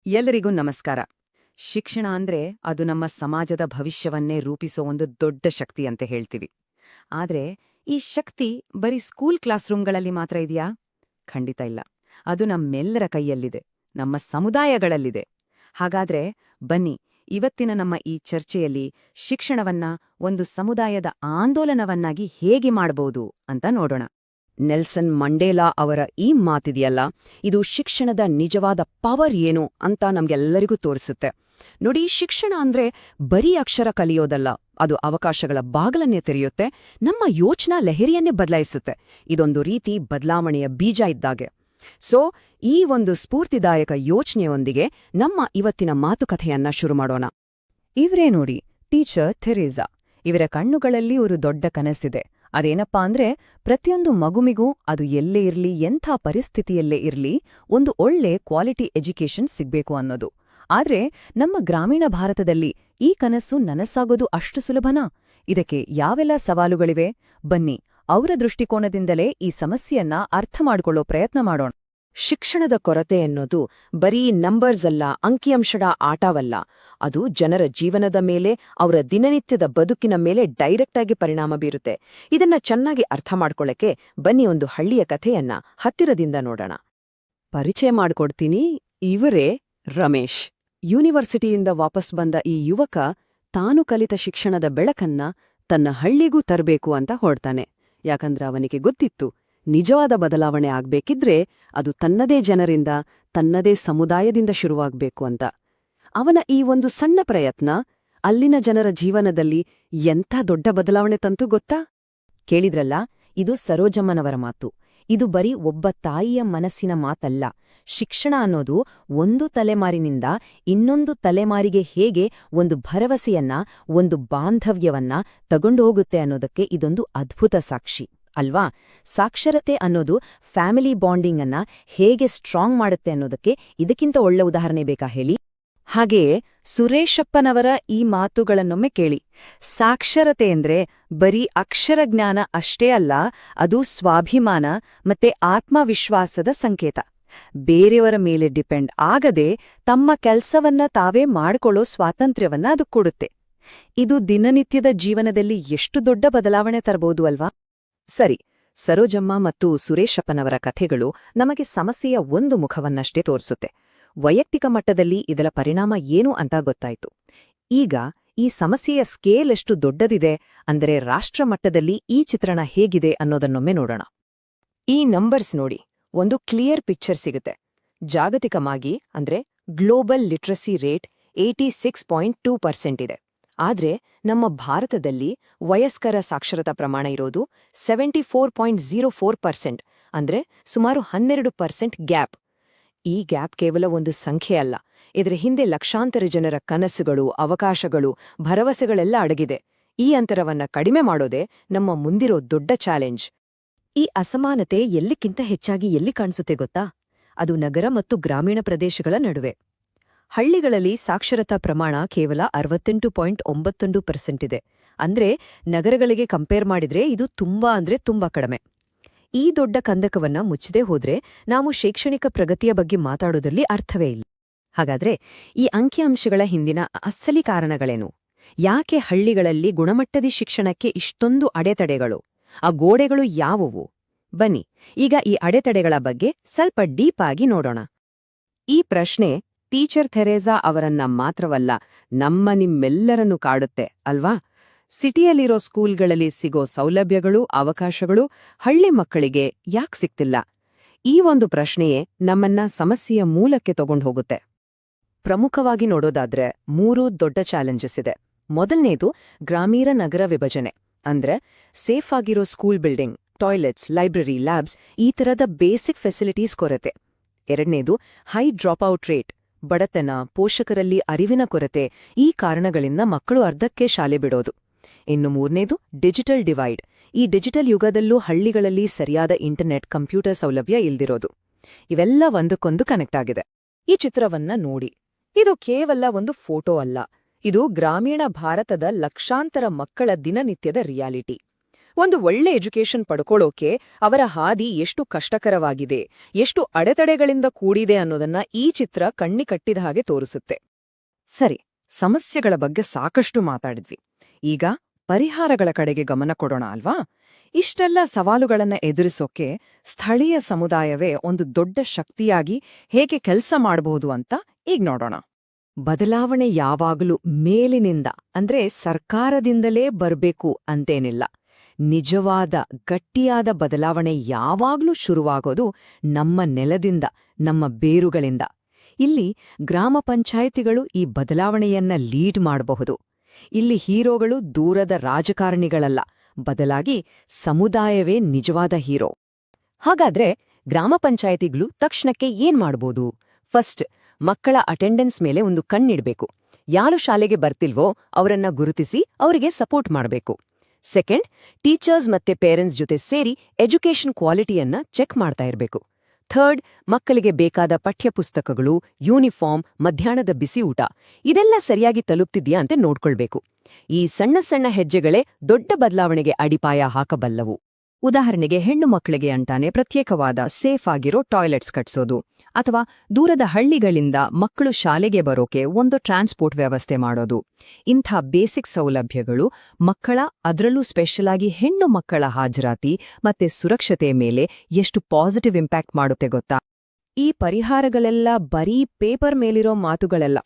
ಎಲ್ಲರಿಗೂ ನಮಸ್ಕಾರ. ಶಿಕ್ಷಣ ಅಂದ್ರೆ ಅದು ನಮ್ಮ ಸಮಾಜದ ಭವಿಷ್ಯವನ್ನೇ ರೂಪಿಸೋ ಒಂದು ದೊಡ್ಡ ಶಕ್ತಿ ಅಂತ ಹೇಳ್ತೀವಿ. ಆದ್ರೆ ಈ ಶಕ್ತಿ ಬರೀ ಸ್ಕೂಲ್ ಕ್ಲಾಸ್‌ರೂಮ್‌ಗಳಲ್ಲಿ ಮಾತ್ರ ಇದೆಯಾ? ಖಂಡಿತ ಇಲ್ಲ. ಅದು ನಮ್ಮೆಲ್ಲರ ಕೈಯಲ್ಲಿದೆ, ನಮ್ಮ ಸಮುದಾಯಗಳಲ್ಲಿದೆ. ಹಾಗಾದ್ರೆ ಬನ್ನಿ, ಇವತ್ತಿನ ನಮ್ಮ ಈ ಚರ್ಚೆಯಲ್ಲಿ ಶಿಕ್ಷಣವನ್ನ ಒಂದು ಸಮುದಾಯದ ಆಂದೋಲನವನ್ನಾಗಿ ಹೇಗೆ ಮಾಡಬಹುದು ಅಂತ ನೋಡೋಣ. ನೆಲ್ಸನ್ ಮಂಡೇಲಾ ಅವರ ಈ ಮಾತಿದೆಯಲ್ಲ, ಇದು ಶಿಕ್ಷಣದ ನಿಜವಾದ ಪವರ್ ಏನು ಅಂತ ನಮ್ಗೆಲ್ಲರಿಗೂ ತೋರಿಸುತ್ತೆ. ನೋಡಿ, ಶಿಕ್ಷಣ ಅಂದ್ರೆ ಬರೀ ಅಕ್ಷರ ಕಲಿಯೋದಲ್ಲ, ಅದು ಅವಕಾಶಗಳ ಬಾಗಲನ್ನೇ ತೆರೆಯುತ್ತೆ, ನಮ್ಮ ಯೋಚನಾ ಲಹರಿಯನ್ನೇ ಬದಲಾಯಿಸುತ್ತೆ. ಇದೊಂದು ರೀತಿ ಬದಲಾವಣೆಯ ಬೀಜ ಇದ್ದಾಗೆ. ಸೊ ಈ ಒಂದು ಸ್ಫೂರ್ತಿದಾಯಕ ಯೋಚನೆಯೊಂದಿಗೆ ನಮ್ಮ ಇವತ್ತಿನ ಮಾತುಕತೆಯನ್ನ ಶುರು ಮಾಡೋಣ. ಇವ್ರೇ ನೋಡಿ, ಟೀಚರ್ ಥೆರೇಸಾ. ಇವರ ಕಣ್ಣುಗಳಲ್ಲಿ ಒಂದು ದೊಡ್ಡ ಕನಸಿದೆ. ಅದೇನಪ್ಪಾ ಅಂದ್ರೆ, ಪ್ರತಿಯೊಂದು ಮಗುವಿಗೂ ಅದು ಎಲ್ಲೇ ಇರ್ಲಿ, ಎಂಥ ಪರಿಸ್ಥಿತಿಯಲ್ಲೇ ಇರ್ಲಿ, ಒಂದು ಒಳ್ಳೆ ಕ್ವಾಲಿಟಿ ಎಜುಕೇಷನ್ ಸಿಗ್ಬೇಕು ಅನ್ನೋದು. ಆದ್ರೆ ನಮ್ಮ ಗ್ರಾಮೀಣ ಭಾರತದಲ್ಲಿ ಈ ಕನಸು ನನಸಾಗೋದು ಅಷ್ಟು ಸುಲಭನಾ? ಇದಕ್ಕೆ ಯಾವೆಲ್ಲ ಸವಾಲುಗಳಿವೆ? ಬನ್ನಿ, ಅವರ ದೃಷ್ಟಿಕೋನದಿಂದಲೇ ಈ ಸಮಸ್ಯೆಯನ್ನ ಅರ್ಥ ಮಾಡ್ಕೊಳ್ಳೋ ಪ್ರಯತ್ನ ಮಾಡೋಣ. ಶಿಕ್ಷಣದ ಕೊರತೆ ಎನ್ನೋದು ಬರೀ ನಂಬರ್ಸ್ ಅಲ್ಲ, ಅಂಕಿಅಂಶದ ಆಟವಲ್ಲ. ಅದು ಜನರ ಜೀವನದ ಮೇಲೆ, ಅವರ ದಿನನಿತ್ಯದ ಬದುಕಿನ ಮೇಲೆ ಡೈರೆಕ್ಟ್ ಆಗಿ ಪರಿಣಾಮ ಬೀರುತ್ತೆ. ಇದನ್ನ ಚೆನ್ನಾಗಿ ಅರ್ಥ ಮಾಡ್ಕೊಳ್ಳಕ್ಕೆ ಬನ್ನಿ ಒಂದು ಹಳ್ಳಿಯ ಕಥೆಯನ್ನ ಹತ್ತಿರದಿಂದ ನೋಡೋಣ. ಪರಿಚಯ ಮಾಡ್ಕೊಡ್ತೀನಿ. ಇವರೇ ರಮೇಶ್. ಯೂನಿವರ್ಸಿಟಿಯಿಂದ ವಾಪಸ್ ಬಂದ ಈ ಯುವಕ ತಾನು ಕಲಿತ ಶಿಕ್ಷಣದ ಬೆಳಕನ್ನ ತನ್ನ ಹಳ್ಳಿಗೂ ತರಬೇಕು ಅಂತ ಹೊರಡ್ತಾನೆ. ಯಾಕಂದ್ರೆ ಅವನಿಗೆ ಗೊತ್ತಿತ್ತು, ನಿಜವಾದ ಬದಲಾವಣೆ ಆಗ್ಬೇಕಿದ್ರೆ ಅದು ತನ್ನದೇ ಜನರಿಂದ, ತನ್ನದೇ ಸಮುದಾಯದಿಂದ ಶುರುವಾಗ್ಬೇಕು ಅಂತ. ಅವನ ಈ ಒಂದು ಸಣ್ಣ ಪ್ರಯತ್ನ ಅಲ್ಲಿನ ಜನರ ಜೀವನದಲ್ಲಿ ಎಂಥ ದೊಡ್ಡ ಬದಲಾವಣೆ ತಂತು ಗೊತ್ತಾ? ಕೇಳಿದ್ರಲ್ಲ, ಇದು ಸರೋಜಮ್ಮನವರ ಮಾತು. ಇದು ಬರೀ ಒಬ್ಬ ತಾಯಿಯ ಮನಸ್ಸಿನ ಮಾತಲ್ಲ. ಶಿಕ್ಷಣ ಅನ್ನೋದು ಒಂದು ತಲೆಮಾರಿನಿಂದ ಇನ್ನೊಂದು ತಲೆಮಾರಿಗೆ ಹೇಗೆ ಒಂದು ಭರವಸೆಯನ್ನ, ಒಂದು ಬಾಂಧವ್ಯವನ್ನ ತಗೊಂಡು ಹೋಗುತ್ತೆ ಅನ್ನೋದಕ್ಕೆ ಇದೊಂದು ಅದ್ಭುತ ಸಾಕ್ಷಿ ಅಲ್ವಾ? ಸಾಕ್ಷರತೆ ಅನ್ನೋದು ಫ್ಯಾಮಿಲಿ ಬಾಂಡಿಂಗ್ ಅನ್ನ ಹೇಗೆ ಸ್ಟ್ರಾಂಗ್ ಮಾಡುತ್ತೆ ಅನ್ನೋದಕ್ಕೆ ಇದಕ್ಕಿಂತ ಒಳ್ಳೆ ಉದಾಹರಣೆ ಬೇಕಾ ಹೇಳಿ? ಹಾಗೆಯೇ ಸುರೇಶಪ್ಪನವರ ಈ ಮಾತುಗಳನ್ನೊಮ್ಮೆ ಕೇಳಿ. ಸಾಕ್ಷರತೆ ಅಂದ್ರೆ ಬರೀ ಅಕ್ಷರಜ್ಞಾನ ಅಷ್ಟೇ ಅಲ್ಲ, ಅದು ಸ್ವಾಭಿಮಾನ ಮತ್ತೆ ಆತ್ಮವಿಶ್ವಾಸದ ಸಂಕೇತ. ಬೇರೆಯವರ ಮೇಲೆ ಡಿಪೆಂಡ್ ಆಗದೆ ತಮ್ಮ ಕೆಲ್ಸವನ್ನ ತಾವೇ ಮಾಡ್ಕೊಳ್ಳೋ ಸ್ವಾತಂತ್ರ್ಯವನ್ನ ಅದು ಕೊಡುತ್ತೆ. ಇದು ದಿನನಿತ್ಯದ ಜೀವನದಲ್ಲಿ ಎಷ್ಟು ದೊಡ್ಡ ಬದಲಾವಣೆ ತರಬಹುದು ಅಲ್ವಾ? ಸರಿ, ಸರೋಜಮ್ಮ ಮತ್ತು ಸುರೇಶಪ್ಪನವರ ಕಥೆಗಳು ನಮಗೆ ಸಮಸ್ಯೆಯ ಒಂದು ಮುಖವನ್ನಷ್ಟೇ ತೋರಿಸುತ್ತೆ. ವೈಯಕ್ತಿಕ ಮಟ್ಟದಲ್ಲಿ ಇದರ ಪರಿಣಾಮ ಏನು ಅಂತ ಗೊತ್ತಾಯ್ತು. ಈಗ ಈ ಸಮಸ್ಯೆಯ ಸ್ಕೇಲ್ ಎಷ್ಟು ದೊಡ್ಡದಿದೆ ಅಂದರೆ, ರಾಷ್ಟ್ರ ಮಟ್ಟದಲ್ಲಿ ಈ ಚಿತ್ರಣ ಹೇಗಿದೆ ಅನ್ನೋದನ್ನೊಮ್ಮೆ ನೋಡೋಣ. ಈ ನಂಬರ್ಸ್ ನೋಡಿ, ಒಂದು ಕ್ಲಿಯರ್ ಪಿಕ್ಚರ್ ಸಿಗುತ್ತೆ. ಜಾಗತಿಕವಾಗಿ ಅಂದ್ರೆ ಗ್ಲೋಬಲ್ ಲಿಟ್ರಸಿ ರೇಟ್ 86.2% ಇದೆ. ಆದ್ರೆ ನಮ್ಮ ಭಾರತದಲ್ಲಿ ವಯಸ್ಕರ ಸಾಕ್ಷರತಾ ಪ್ರಮಾಣ ಇರೋದು 74.04%, ಅಂದ್ರೆ ಸುಮಾರು 12% ಗ್ಯಾಪ್. ಈ ಗ್ಯಾಪ್ ಕೇವಲ ಒಂದು ಸಂಖ್ಯೆ ಅಲ್ಲ, ಇದರ ಹಿಂದೆ ಲಕ್ಷಾಂತರ ಜನರ ಕನಸುಗಳು, ಅವಕಾಶಗಳು, ಭರವಸೆಗಳೆಲ್ಲ ಅಡಗಿದೆ. ಈ ಅಂತರವನ್ನ ಕಡಿಮೆ ಮಾಡೋದೇ ನಮ್ಮ ಮುಂದಿರೋ ದೊಡ್ಡ ಚಾಲೆಂಜ್. ಈ ಅಸಮಾನತೆ ಎಲ್ಲಿಕ್ಕಿಂತ ಹೆಚ್ಚಾಗಿ ಎಲ್ಲಿ ಕಾಣಿಸುತ್ತೆ ಗೊತ್ತಾ? ಅದು ನಗರ ಮತ್ತು ಗ್ರಾಮೀಣ ಪ್ರದೇಶಗಳ ನಡುವೆ. ಹಳ್ಳಿಗಳಲ್ಲಿ ಸಾಕ್ಷರತಾ ಪ್ರಮಾಣ ಕೇವಲ 68.91% ಇದೆ. ಅಂದ್ರೆ ನಗರಗಳಿಗೆ ಕಂಪೇರ್ ಮಾಡಿದ್ರೆ ಇದು ತುಂಬಾ ಕಡಿಮೆ. ಈ ದೊಡ್ಡ ಕಂದಕವನ್ನ ಮುಚ್ಚದೇ ಹೋದ್ರೆ ನಾವು ಶೈಕ್ಷಣಿಕ ಪ್ರಗತಿಯ ಬಗ್ಗೆ ಮಾತಾಡೋದ್ರಲ್ಲಿ ಅರ್ಥವೇ ಇಲ್ಲ. ಹಾಗಾದ್ರೆ ಈ ಅಂಕಿಅಂಶಗಳ ಹಿಂದಿನ ಅಸಲಿ ಕಾರಣಗಳೇನು? ಯಾಕೆ ಹಳ್ಳಿಗಳಲ್ಲಿ ಗುಣಮಟ್ಟದ ಶಿಕ್ಷಣಕ್ಕೆ ಇಷ್ಟೊಂದು ಅಡೆತಡೆಗಳು? ಆ ಗೋಡೆಗಳು ಯಾವುವು? ಬನ್ನಿ, ಈಗ ಈ ಅಡೆತಡೆಗಳ ಬಗ್ಗೆ ಸ್ವಲ್ಪ ಡೀಪ್ ಆಗಿ ನೋಡೋಣ. ಈ ಪ್ರಶ್ನೆ ಟೀಚರ್ ಥೆರೇಸಾ ಅವರನ್ನ ಮಾತ್ರವಲ್ಲ, ನಿಮ್ಮೆಲ್ಲರನ್ನೂ ಕಾಡುತ್ತೆ ಅಲ್ವಾ? ಸಿಟಿಯಲ್ಲಿರೋ ಸ್ಕೂಲ್ಗಳಲ್ಲಿ ಸಿಗೋ ಸೌಲಭ್ಯಗಳು, ಅವಕಾಶಗಳು ಹಳ್ಳಿ ಮಕ್ಕಳಿಗೆ ಯಾಕೆ ಸಿಗ್ತಿಲ್ಲ? ಈ ಒಂದು ಪ್ರಶ್ನೆಯೇ ನಮ್ಮನ್ನ ಸಮಸ್ಯೆಯ ಮೂಲಕ್ಕೆ ತಗೊಂಡು ಹೋಗುತ್ತೆ. ಪ್ರಮುಖವಾಗಿ ನೋಡೋದಾದ್ರೆ 3 ದೊಡ್ಡ ಚಾಲೆಂಜಸ್ ಇದೆ. ಮೊದಲನೇದು ಗ್ರಾಮೀಣ ನಗರ ವಿಭಜನೆ. ಅಂದ್ರೆ ಸೇಫ್ ಆಗಿರೋ school building, toilets, library, labs, ಈ ತರದ ಬೇಸಿಕ್ ಫೆಸಿಲಿಟೀಸ್ ಕೊರತೆ. ಎರಡನೇದು ಹೈ ಡ್ರಾಪ್ಔಟ್ ರೇಟ್. ಬಡತನ, ಪೋಷಕರಲ್ಲಿ ಅರಿವಿನ ಕೊರತೆ, ಈ ಕಾರಣಗಳಿಂದ ಮಕ್ಕಳು ಅರ್ಧಕ್ಕೆ ಶಾಲೆ ಬಿಡೋದು. ಇನ್ನು ಮೂರನೇದು ಡಿಜಿಟಲ್ ಡಿವೈಡ್. ಈ ಡಿಜಿಟಲ್ ಯುಗದಲ್ಲೂ ಹಳ್ಳಿಗಳಲ್ಲಿ ಸರಿಯಾದ ಇಂಟರ್ನೆಟ್, ಕಂಪ್ಯೂಟರ್ ಸೌಲಭ್ಯ ಇಲ್ದಿರೋದು. ಇವೆಲ್ಲ ಒಂದಕ್ಕೊಂದು ಕನೆಕ್ಟ್ ಆಗಿದೆ. ಈ ಚಿತ್ರವನ್ನ ನೋಡಿ, ಇದು ಕೇವಲ ಒಂದು ಫೋಟೋ ಅಲ್ಲ, ಇದು ಗ್ರಾಮೀಣ ಭಾರತದ ಲಕ್ಷಾಂತರ ಮಕ್ಕಳ ದಿನನಿತ್ಯದ ರಿಯಾಲಿಟಿ. ಒಂದು ಒಳ್ಳೆ ಎಜುಕೇಷನ್ ಪಡ್ಕೊಳ್ಳೋಕೆ ಅವರ ಹಾದಿ ಎಷ್ಟು ಕಷ್ಟಕರವಾಗಿದೆ, ಎಷ್ಟು ಅಡೆತಡೆಗಳಿಂದ ಕೂಡಿದೆ ಅನ್ನೋದನ್ನ ಈ ಚಿತ್ರ ಕಣ್ಣಿಕಟ್ಟಿದ ಹಾಗೆ ತೋರಿಸುತ್ತೆ. ಸರಿ, ಸಮಸ್ಯೆಗಳ ಬಗ್ಗೆ ಸಾಕಷ್ಟು ಮಾತಾಡಿದ್ವಿ. ಈಗ ಪರಿಹಾರಗಳ ಕಡೆಗೆ ಗಮನ ಕೊಡೋಣ ಅಲ್ವಾ? ಇಷ್ಟೆಲ್ಲ ಸವಾಲುಗಳನ್ನ ಎದುರಿಸೋಕೆ ಸ್ಥಳೀಯ ಸಮುದಾಯವೇ ಒಂದು ದೊಡ್ಡ ಶಕ್ತಿಯಾಗಿ ಹೇಗೆ ಕೆಲಸ ಮಾಡಬಹುದು ಅಂತ ಈಗ ನೋಡೋಣ. ಬದಲಾವಣೆ ಯಾವಾಗಲೂ ಮೇಲಿನಿಂದ ಅಂದ್ರೆ ಸರ್ಕಾರದಿಂದಲೇ ಬರ್ಬೇಕು ಅಂತೇನಿಲ್ಲ. ನಿಜವಾದ ಗಟ್ಟಿಯಾದ ಬದಲಾವಣೆ ಯಾವಾಗ್ಲೂ ಶುರುವಾಗೋದು ನಮ್ಮ ನೆಲದಿಂದ, ನಮ್ಮ ಬೇರುಗಳಿಂದ. ಇಲ್ಲಿ ಗ್ರಾಮ ಪಂಚಾಯಿತಿಗಳು ಈ ಬದಲಾವಣೆಯನ್ನ ಲೀಡ್ ಮಾಡಬಹುದು. ಇಲ್ಲಿ ಹೀರೋಗಳು ದೂರದ ರಾಜಕಾರಣಿಗಳಲ್ಲ, ಬದಲಾಗಿ ಸಮುದಾಯವೇ ನಿಜವಾದ ಹೀರೋ. ಹಾಗಾದ್ರೆ ಗ್ರಾಮ ಪಂಚಾಯಿತಿಗಳು ತಕ್ಷಣಕ್ಕೆ ಏನ್ ಮಾಡ್ಬೋದು? ಫಸ್ಟ್, ಮಕ್ಕಳ ಅಟೆಂಡೆನ್ಸ್ ಮೇಲೆ ಒಂದು ಕಣ್ಣಿಡ್ಬೇಕು. ಯಾರು ಶಾಲೆಗೆ ಬರ್ತಿಲ್ವೋ ಅವರನ್ನ ಗುರುತಿಸಿ ಅವರಿಗೆ ಸಪೋರ್ಟ್ ಮಾಡಬೇಕು. ಸೆಕೆಂಡ್, ಟೀಚರ್ಸ್ ಮತ್ತೆ ಪೇರೆಂಟ್ಸ್ ಜೊತೆ ಸೇರಿ ಎಜುಕೇಷನ್ ಕ್ವಾಲಿಟಿಯನ್ನ ಚೆಕ್ ಮಾಡ್ತಾ ಇರಬೇಕು. ಥರ್ಡ್, ಮಕ್ಕಳಿಗೆ ಬೇಕಾದ ಪಠ್ಯಪುಸ್ತಕಗಳು, ಯೂನಿಫಾರ್ಮ್, ಮಧ್ಯಾಹ್ನದ ಬಿಸಿ ಊಟ ಇದೆಲ್ಲ ಸರಿಯಾಗಿ ತಲುಪ್ತಿದ್ಯಾ ಅಂತ ನೋಡ್ಕೊಳ್ಬೇಕು. ಈ ಸಣ್ಣ ಸಣ್ಣ ಹೆಜ್ಜೆಗಳೇ ದೊಡ್ಡ ಬದಲಾವಣೆಗೆ ಅಡಿಪಾಯ ಹಾಕಬಲ್ಲವು. ಉದಾಹರಣೆಗೆ, ಹೆಣ್ಣು ಮಕ್ಕಳಿಗೆ ಅಂತಾನೆ ಪ್ರತ್ಯೇಕವಾದ ಸೇಫ್ ಆಗಿರೋ ಟಾಯ್ಲೆಟ್ಸ್ ಕಟ್ಸೋದು, ಅಥವಾ ದೂರದ ಹಳ್ಳಿಗಳಿಂದ ಮಕ್ಕಳು ಶಾಲೆಗೆ ಬರೋಕೆ ಒಂದು ಟ್ರಾನ್ಸ್ಪೋರ್ಟ್ ವ್ಯವಸ್ಥೆ ಮಾಡೋದು. ಇಂಥ ಬೇಸಿಕ್ ಸೌಲಭ್ಯಗಳು ಮಕ್ಕಳ, ಅದರಲ್ಲೂ ಸ್ಪೆಷಲ್ ಆಗಿ ಹೆಣ್ಣು ಮಕ್ಕಳ ಹಾಜರಾತಿ ಮತ್ತೆ ಸುರಕ್ಷತೆಯ ಮೇಲೆ ಎಷ್ಟು ಪಾಸಿಟಿವ್ ಇಂಪ್ಯಾಕ್ಟ್ ಮಾಡುತ್ತೆ ಗೊತ್ತಾ? ಈ ಪರಿಹಾರಗಳೆಲ್ಲ ಬರೀ ಪೇಪರ್ ಮೇಲಿರೋ ಮಾತುಗಳಲ್ಲ,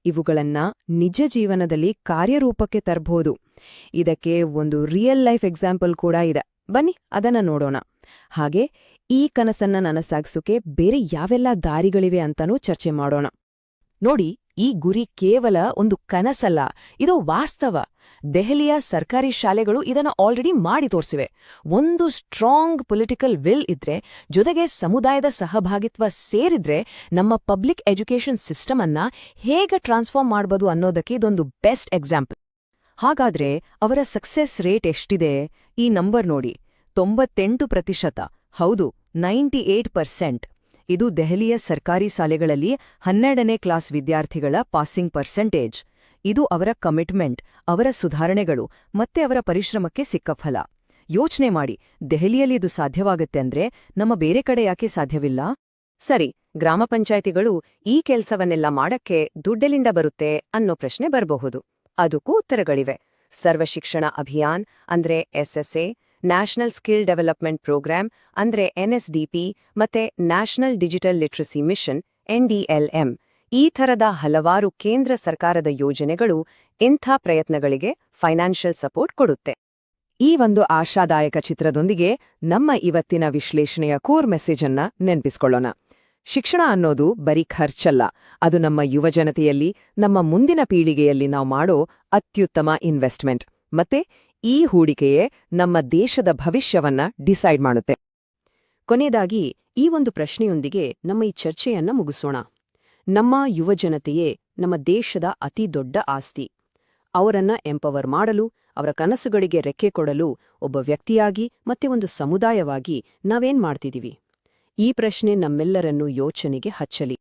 ಇವುಗಳನ್ನ ನಿಜ ಜೀವನದಲ್ಲಿ ಕಾರ್ಯರೂಪಕ್ಕೆ ತರಬಹುದು. ಇದಕ್ಕೆ ಒಂದು ರಿಯಲ್ ಲೈಫ್ ಎಕ್ಸಾಂಪಲ್ ಕೂಡ ಇದೆ. ಬನ್ನಿ ಅದನ್ನ ನೋಡೋಣ. ಹಾಗೆ ಈ ಕನಸನ್ನ ನನಸಾಗ್ಸೋಕೆ ಬೇರೆ ಯಾವೆಲ್ಲ ದಾರಿಗಳಿವೆ ಅಂತಾನೂ ಚರ್ಚೆ ಮಾಡೋಣ. ನೋಡಿ, ಈ ಗುರಿ ಕೇವಲ ಒಂದು ಕನಸಲ್ಲ, ಇದು ವಾಸ್ತವ. ದೆಹಲಿಯ ಸರ್ಕಾರಿ ಶಾಲೆಗಳು ಇದನ್ನ ಆಲ್ರೆಡಿ ಮಾಡಿ ತೋರಿಸಿವೆ. ಒಂದು ಸ್ಟ್ರಾಂಗ್ ಪೊಲಿಟಿಕಲ್ ವಿಲ್ ಇದ್ರೆ, ಜೊತೆಗೆ ಸಮುದಾಯದ ಸಹಭಾಗಿತ್ವ ಸೇರಿದ್ರೆ, ನಮ್ಮ ಪಬ್ಲಿಕ್ ಎಜುಕೇಷನ್ ಸಿಸ್ಟಮ್ ಅನ್ನ ಹೇಗೆ ಟ್ರಾನ್ಸ್ಫಾರ್ಮ್ ಮಾಡ್ಬೋದು ಅನ್ನೋದಕ್ಕೆ ಇದೊಂದು ಬೆಸ್ಟ್ ಎಕ್ಸಾಂಪಲ್. ಹಾಗಾದ್ರೆ ಅವರ ಸಕ್ಸೆಸ್ ರೇಟ್ ಎಷ್ಟಿದೆ? ಈ ನಂಬರ್ ನೋಡಿ, 98%. ಹೌದು, 98%. ಇದು ದೆಹಲಿಯ ಸರ್ಕಾರಿ ಶಾಲೆಗಳಲ್ಲಿ 12ನೇ ಕ್ಲಾಸ್ ವಿದ್ಯಾರ್ಥಿಗಳ ಪಾಸಿಂಗ್ ಪರ್ಸೆಂಟೇಜ್. ಇದು ಅವರ ಕಮಿಟ್ಮೆಂಟ್, ಅವರ ಸುಧಾರಣೆಗಳು ಮತ್ತೆ ಅವರ ಪರಿಶ್ರಮಕ್ಕೆ ಸಿಕ್ಕ ಫಲ. ಯೋಚನೆ ಮಾಡಿ, ದೆಹಲಿಯಲ್ಲಿ ಇದು ಸಾಧ್ಯವಾಗುತ್ತೆ ಅಂದ್ರೆ ನಮ್ಮ ಬೇರೆ ಕಡೆ ಯಾಕೆ ಸಾಧ್ಯವಿಲ್ಲ? ಸರಿ, ಗ್ರಾಮ ಪಂಚಾಯಿತಿಗಳು ಈ ಕೆಲ್ಸವನ್ನೆಲ್ಲ ಮಾಡಕ್ಕೆ ದುಡ್ಡೆಲ್ಲಿಂದ ಬರುತ್ತೆ ಅನ್ನೋ ಪ್ರಶ್ನೆ ಬರಬಹುದು. ಅದಕ್ಕೂ ಉತ್ತರಗಳಿವೆ. ಸರ್ವಶಿಕ್ಷಣ ಅಭಿಯಾನ್ ಅಂದ್ರೆ SSA, national skill development programme ಅಂದ್ರೆ NSDP, ಮತ್ತೆ national digital literacy mission NDLM. ಈ ಥರದ ಹಲವಾರು ಕೇಂದ್ರ ಸರ್ಕಾರದ ಯೋಜನೆಗಳು ಇಂಥ ಪ್ರಯತ್ನಗಳಿಗೆ ಫೈನಾನ್ಷಿಯಲ್ ಸಪೋರ್ಟ್ ಕೊಡುತ್ತೆ. ಈ ಒಂದು ಆಶಾದಾಯಕ ಚಿತ್ರದೊಂದಿಗೆ ನಮ್ಮ ಇವತ್ತಿನ ವಿಶ್ಲೇಷಣೆಯ ಕೋರ್ ಮೆಸೇಜ್ ಅನ್ನ ನೆನ್ಪಿಸ್ಕೊಳ್ಳೋಣ. ಶಿಕ್ಷಣ ಅನ್ನೋದು ಬರೀ ಖರ್ಚಲ್ಲ, ಅದು ನಮ್ಮ ಯುವಜನತೆಯಲ್ಲಿ, ನಮ್ಮ ಮುಂದಿನ ಪೀಳಿಗೆಯಲ್ಲಿ ನಾವು ಮಾಡೋ ಅತ್ಯುತ್ತಮ ಇನ್ವೆಸ್ಟ್ಮೆಂಟ್. ಮತ್ತೆ ಈ ಹೂಡಿಕೆಯೇ ನಮ್ಮ ದೇಶದ ಭವಿಷ್ಯವನ್ನ ಡಿಸೈಡ್ ಮಾಡುತ್ತೆ. ಕೊನೆಯದಾಗಿ ಈ ಒಂದು ಪ್ರಶ್ನೆಯೊಂದಿಗೆ ನಮ್ಮ ಈ ಚರ್ಚೆಯನ್ನ ಮುಗಿಸೋಣ. ನಮ್ಮ ಯುವಜನತೆಯೇ ನಮ್ಮ ದೇಶದ ಅತಿ ದೊಡ್ಡ ಆಸ್ತಿ. ಅವರನ್ನ ಎಂಪವರ್ ಮಾಡಲು, ಅವರ ಕನಸುಗಳಿಗೆ ರೆಕ್ಕೆ ಕೊಡಲು ಒಬ್ಬ ವ್ಯಕ್ತಿಯಾಗಿ ಮತ್ತೆ ಒಂದು ಸಮುದಾಯವಾಗಿ ನಾವೇನ್ ಮಾಡ್ತಿದೀವಿ? ಈ ಪ್ರಶ್ನೆ ನಮ್ಮೆಲ್ಲರನ್ನೂ ಯೋಚನೆಗೆ ಹಚ್ಚಲಿ.